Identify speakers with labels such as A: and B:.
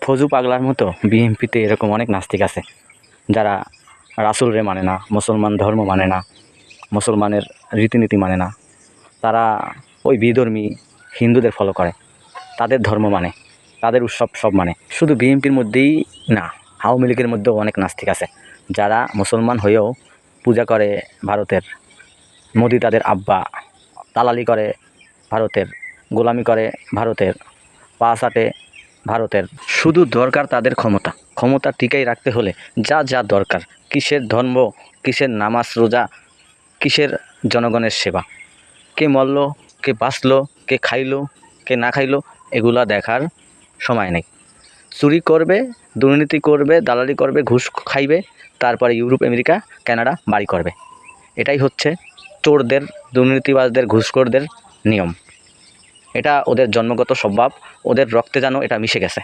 A: ফজু পাগলার মতো বিএনপিতে এরকম অনেক নাস্তিক আছে যারা রাসূলরে মানে না, মুসলমান ধর্ম মানে না, মুসলমানের রীতিনীতি মানে না। তারা ওই বিধর্মী হিন্দুদের ফলো করে, তাদের ধর্ম মানে, তাদের উৎসব সব মানে। শুধু বিএনপির মধ্যেই না, আওয়ামী লীগের মধ্যেও অনেক নাস্তিক আছে যারা মুসলমান হয়েও পূজা করে ভারতের, মোদি তাদের আব্বা, দালালি করে ভারতের, গোলামি করে ভারতের, পা চাটে ভারতের। শুধু দরকার তাদের ক্ষমতা। ক্ষমতা টিকাই রাখতে হলে যা যা দরকার, কিসের ধর্ম, কিসের নামাজ রোজা, কিসের জনগণের সেবা, কে মরল, কে বাঁচলো, কে খাইলো, কে না খাইলো, এগুলা দেখার সময় নেই। চুরি করবে, দুর্নীতি করবে, দালালি করবে, ঘুষ খাইবে, তারপরে ইউরোপ, আমেরিকা, কানাডা বাড়ি করবে। এটাই হচ্ছে চোরদের, দুর্নীতিবাজদের, ঘুষখোরদের নিয়ম। এটা ওদের জন্মগত স্বভাব, ওদের রক্তে যেন এটা মিশে গেছে।